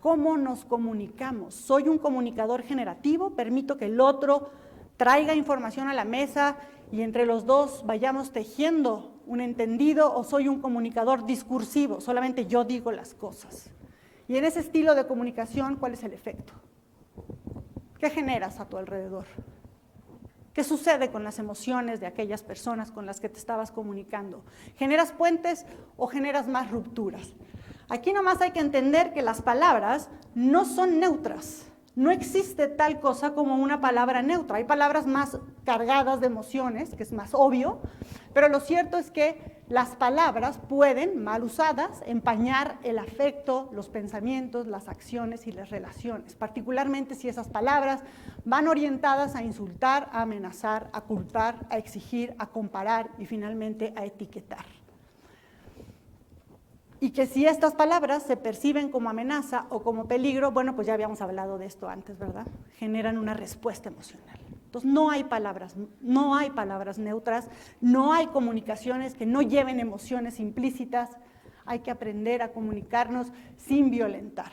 ¿cómo nos comunicamos? ¿Soy un comunicador generativo? ¿Permito que el otro traiga información a la mesa y entre los dos vayamos tejiendo un entendido, o soy un comunicador discursivo? Solamente yo digo las cosas. Y en ese estilo de comunicación, ¿cuál es el efecto? ¿Qué generas a tu alrededor? ¿Qué sucede con las emociones de aquellas personas con las que te estabas comunicando? ¿Generas puentes o generas más rupturas? Aquí nomás hay que entender que las palabras no son neutras. No existe tal cosa como una palabra neutra. Hay palabras más cargadas de emociones, que es más obvio, pero lo cierto es que las palabras pueden, mal usadas, empañar el afecto, los pensamientos, las acciones y las relaciones, particularmente si esas palabras van orientadas a insultar, a amenazar, a culpar, a exigir, a comparar y finalmente a etiquetar. Y que si estas palabras se perciben como amenaza o como peligro, bueno, pues ya habíamos hablado de esto antes, ¿verdad? Generan una respuesta emocional. Entonces no hay palabras neutras, no hay comunicaciones que no lleven emociones implícitas. Hay que aprender a comunicarnos sin violentar.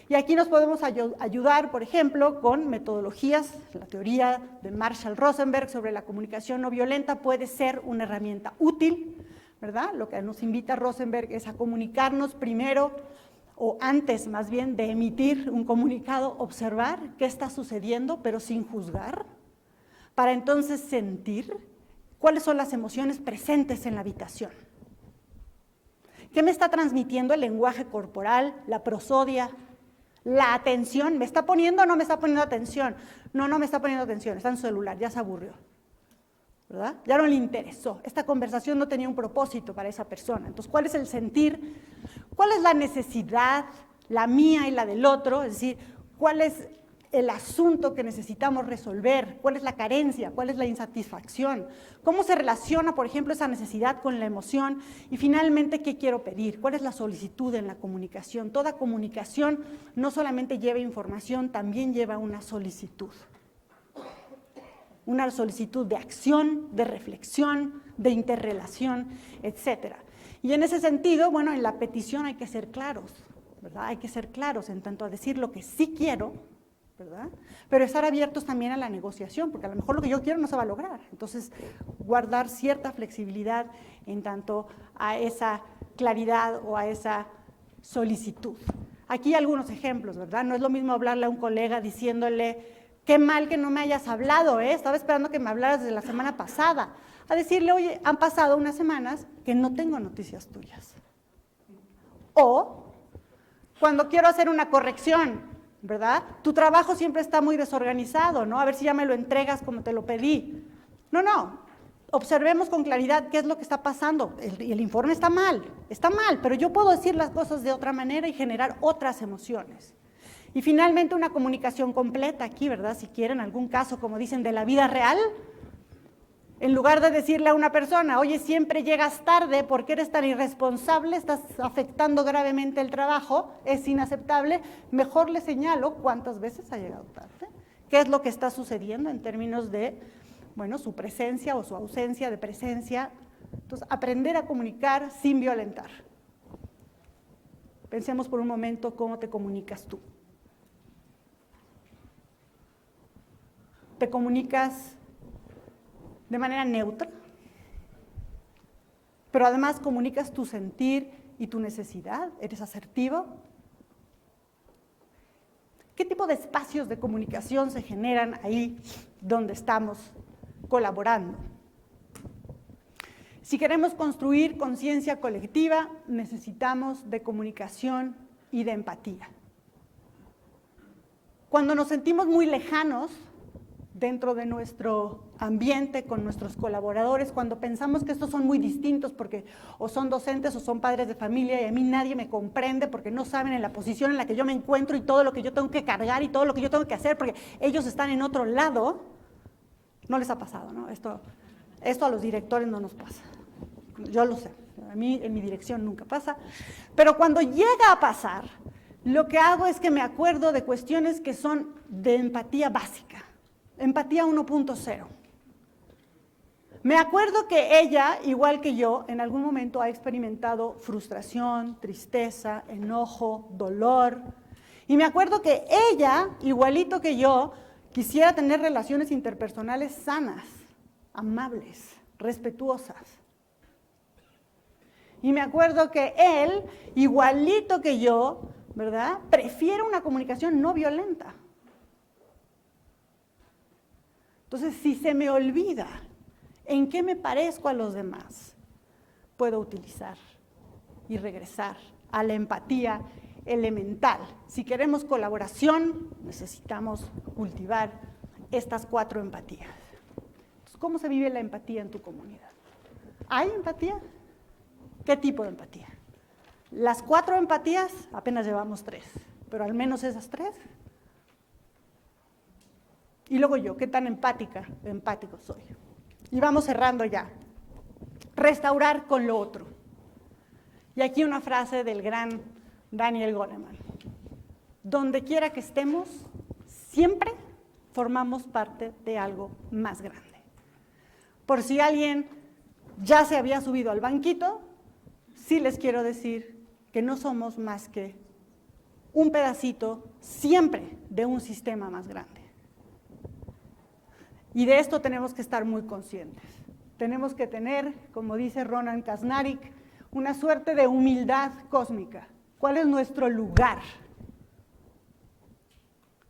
Y aquí nos podemos ayudar, por ejemplo, con metodologías. La teoría de Marshall Rosenberg sobre la comunicación no violenta puede ser una herramienta útil, ¿verdad? Lo que nos invita Rosenberg es a comunicarnos primero, o antes más bien de emitir un comunicado, observar qué está sucediendo, pero sin juzgar, para entonces sentir cuáles son las emociones presentes en la habitación. ¿Qué me está transmitiendo el lenguaje corporal, la prosodia, la atención? ¿Me está poniendo o no me está poniendo atención? No, no me está poniendo atención, está en su celular, ya se aburrió. ¿verdad? Ya no le interesó. Esta conversación no tenía un propósito para esa persona. Entonces, ¿cuál es el sentir? ¿Cuál es la necesidad, la mía y la del otro? Es decir, ¿cuál es el asunto que necesitamos resolver? ¿Cuál es la carencia? ¿Cuál es la insatisfacción? ¿Cómo se relaciona, por ejemplo, esa necesidad con la emoción? Y finalmente, ¿qué quiero pedir? ¿Cuál es la solicitud en la comunicación? Toda comunicación no solamente lleva información, también lleva una solicitud. Una solicitud de acción, de reflexión, de interrelación, etc. Y en ese sentido, bueno, en la petición hay que ser claros, ¿verdad? Hay que ser claros en tanto a decir lo que sí quiero, ¿verdad? Pero estar abiertos también a la negociación, porque a lo mejor lo que yo quiero no se va a lograr. Entonces, guardar cierta flexibilidad en tanto a esa claridad o a esa solicitud. Aquí algunos ejemplos, ¿verdad? No es lo mismo hablarle a un colega diciéndole, qué mal que no me hayas hablado, estaba esperando que me hablaras desde la semana pasada. A decirle, oye, han pasado unas semanas que no tengo noticias tuyas. O, cuando quiero hacer una corrección, ¿verdad? Tu trabajo siempre está muy desorganizado, ¿no? A ver si ya me lo entregas como te lo pedí. No, observemos con claridad qué es lo que está pasando. El informe está mal, pero yo puedo decir las cosas de otra manera y generar otras emociones. Y finalmente una comunicación completa aquí, ¿verdad? Si quieren algún caso, como dicen, de la vida real, en lugar de decirle a una persona, oye, siempre llegas tarde porque eres tan irresponsable, estás afectando gravemente el trabajo, es inaceptable, mejor le señalo cuántas veces ha llegado tarde, qué es lo que está sucediendo en términos de, bueno, su presencia o su ausencia de presencia. Entonces, aprender a comunicar sin violentar. Pensemos por un momento cómo te comunicas tú. ¿Te comunicas de manera neutra? Pero además comunicas tu sentir y tu necesidad. ¿Eres asertivo? ¿Qué tipo de espacios de comunicación se generan ahí donde estamos colaborando? Si queremos construir conciencia colectiva, necesitamos de comunicación y de empatía. Cuando nos sentimos muy lejanos dentro de nuestro ambiente, con nuestros colaboradores, cuando pensamos que estos son muy distintos porque o son docentes o son padres de familia y a mí nadie me comprende porque no saben en la posición en la que yo me encuentro y todo lo que yo tengo que cargar y todo lo que yo tengo que hacer porque ellos están en otro lado, no les ha pasado, ¿no? Esto a los directores no nos pasa, yo lo sé, a mí en mi dirección nunca pasa, pero cuando llega a pasar, lo que hago es que me acuerdo de cuestiones que son de empatía básica. Empatía 1.0. Me acuerdo que ella, igual que yo, en algún momento ha experimentado frustración, tristeza, enojo, dolor. Y me acuerdo que ella, igualito que yo, quisiera tener relaciones interpersonales sanas, amables, respetuosas. Y me acuerdo que él, igualito que yo, ¿verdad?, prefiere una comunicación no violenta. Entonces, si se me olvida en qué me parezco a los demás, puedo utilizar y regresar a la empatía elemental. Si queremos colaboración, necesitamos cultivar estas 4 empatías. Entonces, ¿cómo se vive la empatía en tu comunidad? ¿Hay empatía? ¿Qué tipo de empatía? Las 4 empatías, apenas llevamos 3, pero al menos esas 3. Y luego yo, ¿qué tan empático soy? Y vamos cerrando ya. Restaurar con lo otro. Y aquí una frase del gran Daniel Goleman. Donde quiera que estemos, siempre formamos parte de algo más grande. Por si alguien ya se había subido al banquito, sí les quiero decir que no somos más que un pedacito siempre de un sistema más grande. Y de esto tenemos que estar muy conscientes. Tenemos que tener, como dice Ronan Krasnarik, una suerte de humildad cósmica. ¿Cuál es nuestro lugar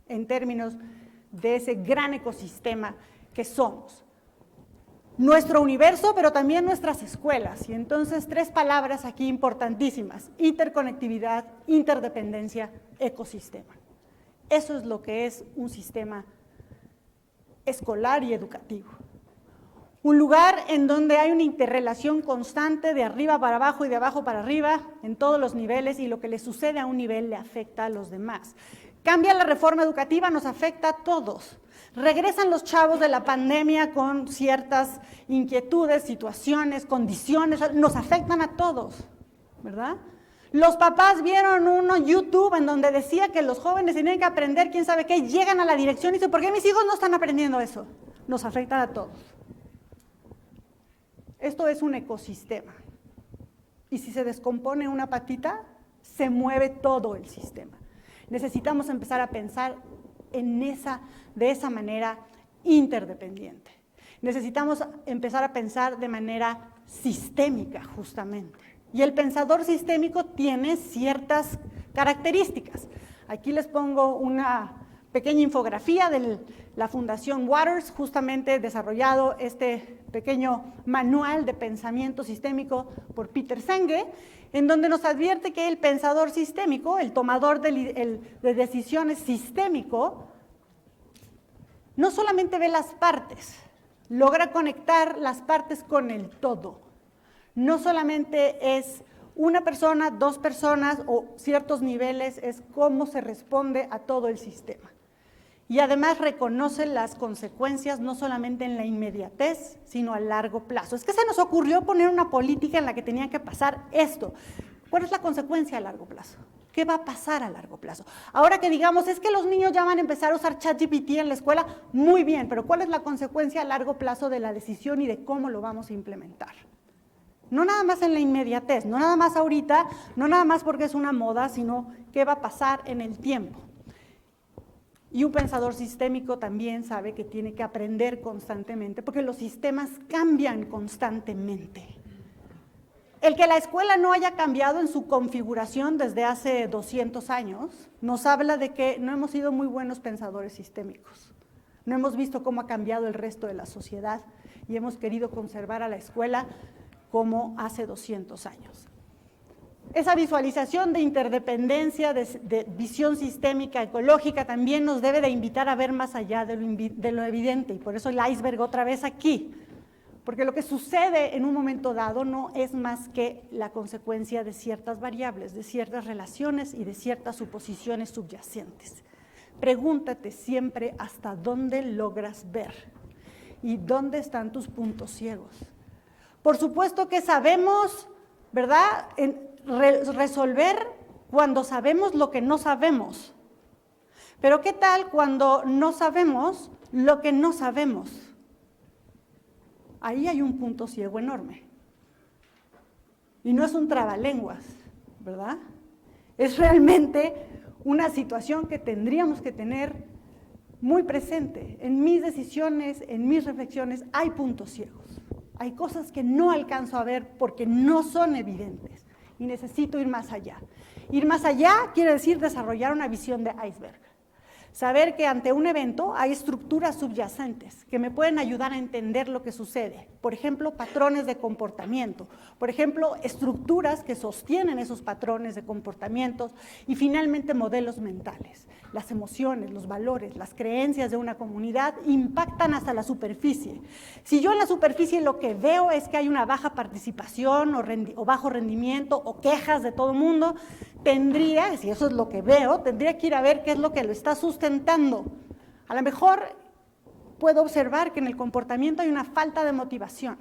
en términos de ese gran ecosistema que somos? Nuestro universo, pero también nuestras escuelas. Y entonces 3 palabras aquí importantísimas: interconectividad, interdependencia, ecosistema. Eso es lo que es un sistema escolar y educativo. Un lugar en donde hay una interrelación constante de arriba para abajo y de abajo para arriba en todos los niveles, y lo que le sucede a un nivel le afecta a los demás. Cambia la reforma educativa, nos afecta a todos. Regresan los chavos de la pandemia con ciertas inquietudes, situaciones, condiciones, nos afectan a todos, ¿verdad? Los papás vieron uno en YouTube en donde decía que los jóvenes tenían que aprender quién sabe qué, y llegan a la dirección y dicen, ¿por qué mis hijos no están aprendiendo eso? Nos afecta a todos. Esto es un ecosistema. Y si se descompone una patita, se mueve todo el sistema. Necesitamos empezar a pensar de esa manera interdependiente. Necesitamos empezar a pensar de manera sistémica, justamente. Y el pensador sistémico tiene ciertas características. Aquí les pongo una pequeña infografía de la Fundación Waters, justamente desarrollado este pequeño manual de pensamiento sistémico por Peter Senge, en donde nos advierte que el pensador sistémico, el tomador de decisiones sistémico, no solamente ve las partes, logra conectar las partes con el todo. No solamente es una persona, dos personas o ciertos niveles, es cómo se responde a todo el sistema. Y además reconoce las consecuencias no solamente en la inmediatez, sino a largo plazo. Es que se nos ocurrió poner una política en la que tenía que pasar esto. ¿Cuál es la consecuencia a largo plazo? ¿Qué va a pasar a largo plazo? Ahora que digamos, es que los niños ya van a empezar a usar ChatGPT en la escuela, muy bien, pero ¿cuál es la consecuencia a largo plazo de la decisión y de cómo lo vamos a implementar? No nada más en la inmediatez, no nada más ahorita, no nada más porque es una moda, sino qué va a pasar en el tiempo. Y un pensador sistémico también sabe que tiene que aprender constantemente, porque los sistemas cambian constantemente. El que la escuela no haya cambiado en su configuración desde hace 200 años, nos habla de que no hemos sido muy buenos pensadores sistémicos. No hemos visto cómo ha cambiado el resto de la sociedad y hemos querido conservar a la escuela como hace 200 años. Esa visualización de interdependencia, de visión sistémica, ecológica, también nos debe de invitar a ver más allá de lo evidente, y por eso el iceberg otra vez aquí, porque lo que sucede en un momento dado no es más que la consecuencia de ciertas variables, de ciertas relaciones y de ciertas suposiciones subyacentes. Pregúntate siempre hasta dónde logras ver y dónde están tus puntos ciegos. Por supuesto que sabemos, ¿verdad?, resolver cuando sabemos lo que no sabemos. Pero ¿qué tal cuando no sabemos lo que no sabemos? Ahí hay un punto ciego enorme. Y no es un trabalenguas, ¿verdad? Es realmente una situación que tendríamos que tener muy presente. En mis decisiones, en mis reflexiones, hay puntos ciegos. Hay cosas que no alcanzo a ver porque no son evidentes y necesito ir más allá. Ir más allá quiere decir desarrollar una visión de iceberg. Saber que ante un evento hay estructuras subyacentes que me pueden ayudar a entender lo que sucede. Por ejemplo, patrones de comportamiento. Por ejemplo, estructuras que sostienen esos patrones de comportamientos. Y finalmente, modelos mentales. Las emociones, los valores, las creencias de una comunidad impactan hasta la superficie. Si yo en la superficie lo que veo es que hay una baja participación o bajo rendimiento o quejas de todo el mundo, tendría, si eso es lo que veo, tendría que ir a ver qué es lo que lo está sustentando. A lo mejor puedo observar que en el comportamiento hay una falta de motivación,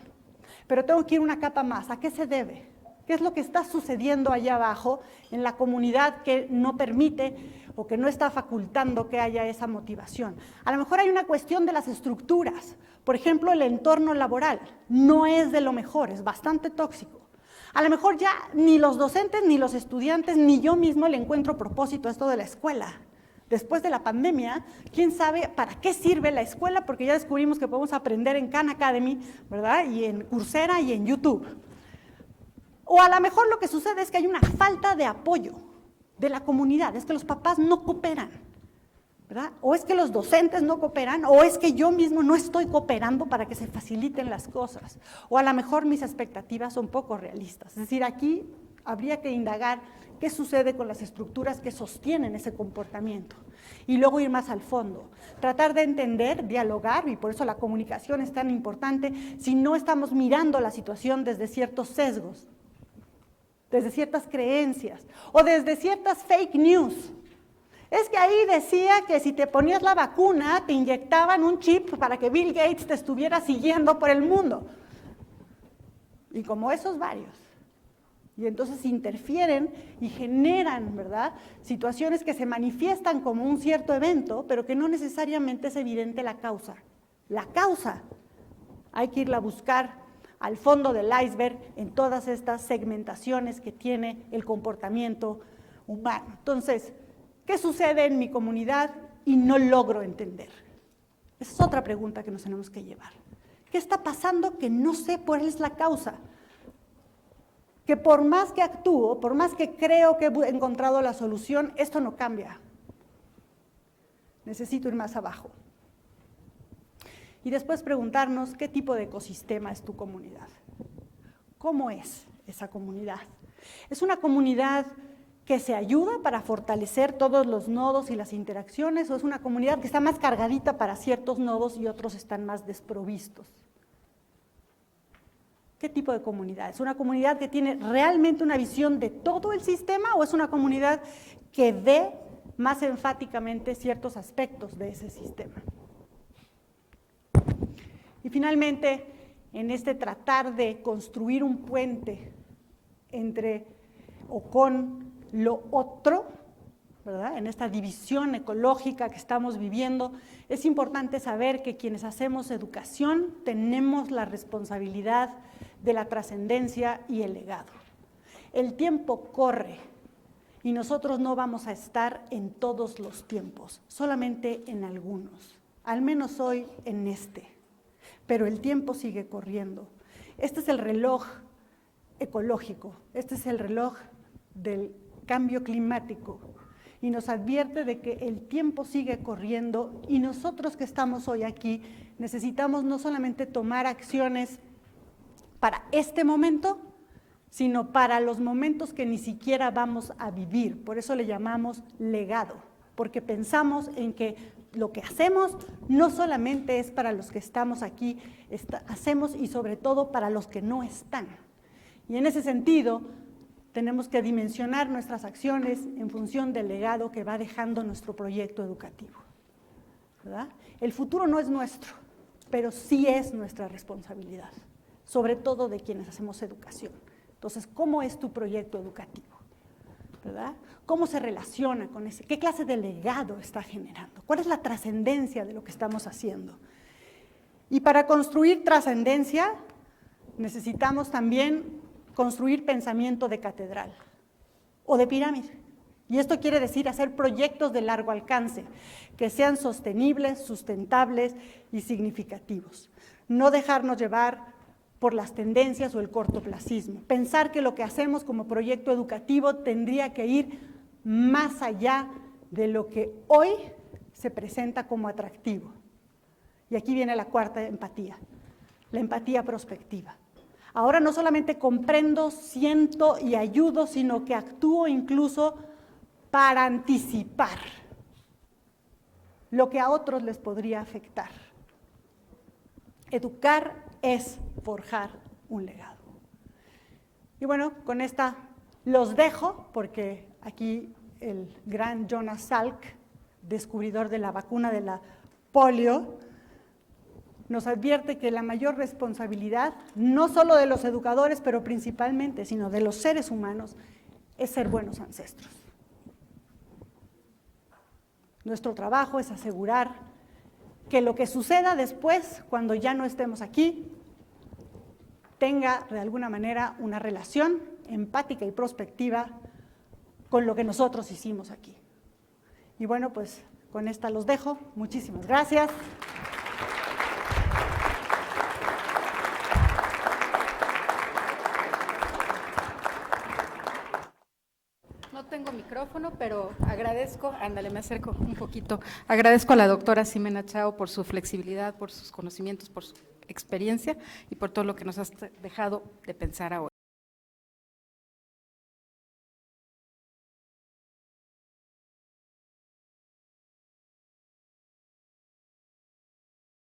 pero tengo que ir una capa más. ¿A qué se debe? ¿Qué es lo que está sucediendo allá abajo en la comunidad que no permite o que no está facultando que haya esa motivación? A lo mejor hay una cuestión de las estructuras. Por ejemplo, el entorno laboral no es de lo mejor, es bastante tóxico. A lo mejor ya ni los docentes, ni los estudiantes, ni yo mismo le encuentro propósito a esto de la escuela. Después de la pandemia, ¿quién sabe para qué sirve la escuela? Porque ya descubrimos que podemos aprender en Khan Academy, ¿verdad? Y en Coursera y en YouTube. O a lo mejor lo que sucede es que hay una falta de apoyo de la comunidad, es que los papás no cooperan, ¿verdad? O es que los docentes no cooperan, o es que yo mismo no estoy cooperando para que se faciliten las cosas. O a lo mejor mis expectativas son poco realistas. Es decir, aquí habría que indagar qué sucede con las estructuras que sostienen ese comportamiento. Y luego ir más al fondo, tratar de entender, dialogar, y por eso la comunicación es tan importante, si no estamos mirando la situación desde ciertos sesgos, desde ciertas creencias o desde ciertas fake news. Es que ahí decía que si te ponías la vacuna, te inyectaban un chip para que Bill Gates te estuviera siguiendo por el mundo. Y como esos varios. Y entonces interfieren y generan, ¿verdad?, situaciones que se manifiestan como un cierto evento, pero que no necesariamente es evidente la causa. La causa hay que irla a buscar al fondo del iceberg en todas estas segmentaciones que tiene el comportamiento humano. Entonces, ¿qué sucede en mi comunidad y no logro entender? Esa es otra pregunta que nos tenemos que llevar. ¿Qué está pasando que no sé cuál es la causa? Que por más que actúo, por más que creo que he encontrado la solución, esto no cambia. Necesito ir más abajo. Y después preguntarnos qué tipo de ecosistema es tu comunidad. ¿Cómo es esa comunidad? ¿Es una comunidad que se ayuda para fortalecer todos los nodos y las interacciones, o es una comunidad que está más cargadita para ciertos nodos y otros están más desprovistos? ¿Qué tipo de comunidad? ¿Es una comunidad que tiene realmente una visión de todo el sistema o es una comunidad que ve más enfáticamente ciertos aspectos de ese sistema? Y finalmente, en este tratar de construir un puente entre o con lo otro, ¿verdad?, en esta división ecológica que estamos viviendo, es importante saber que quienes hacemos educación tenemos la responsabilidad de la trascendencia y el legado. El tiempo corre y nosotros no vamos a estar en todos los tiempos, solamente en algunos, al menos hoy en este. Pero el tiempo sigue corriendo. Este es el reloj ecológico, este es el reloj del cambio climático y nos advierte de que el tiempo sigue corriendo y nosotros que estamos hoy aquí necesitamos no solamente tomar acciones para este momento, sino para los momentos que ni siquiera vamos a vivir. Por eso le llamamos legado, porque pensamos en que lo que hacemos no solamente es para los que estamos aquí, hacemos y sobre todo para los que no están. Y en ese sentido, tenemos que dimensionar nuestras acciones en función del legado que va dejando nuestro proyecto educativo, ¿verdad? El futuro no es nuestro, pero sí es nuestra responsabilidad, sobre todo de quienes hacemos educación. Entonces, ¿cómo es tu proyecto educativo? ¿Verdad? ¿Cómo se relaciona con ese? ¿Qué clase de legado está generando? ¿Cuál es la trascendencia de lo que estamos haciendo? Y para construir trascendencia necesitamos también construir pensamiento de catedral o de pirámide. Y esto quiere decir hacer proyectos de largo alcance, que sean sostenibles, sustentables y significativos. No dejarnos llevar por las tendencias o el cortoplacismo. Pensar que lo que hacemos como proyecto educativo tendría que ir más allá de lo que hoy se presenta como atractivo. Y aquí viene la cuarta empatía, la empatía prospectiva. Ahora no solamente comprendo, siento y ayudo, sino que actúo incluso para anticipar lo que a otros les podría afectar. Educar es forjar un legado. Y bueno, con esta los dejo, porque aquí el gran Jonas Salk, descubridor de la vacuna de la polio, nos advierte que la mayor responsabilidad, no solo de los educadores, pero principalmente, sino de los seres humanos, es ser buenos ancestros. Nuestro trabajo es asegurar que lo que suceda después, cuando ya no estemos aquí, tenga de alguna manera una relación empática y prospectiva con lo que nosotros hicimos aquí. Y bueno, pues con esta los dejo. Muchísimas gracias. No tengo micrófono, pero agradezco, ándale, me acerco un poquito, agradezco a la doctora Ximena Chao por su flexibilidad, por sus conocimientos, por su experiencia y por todo lo que nos has dejado de pensar ahora.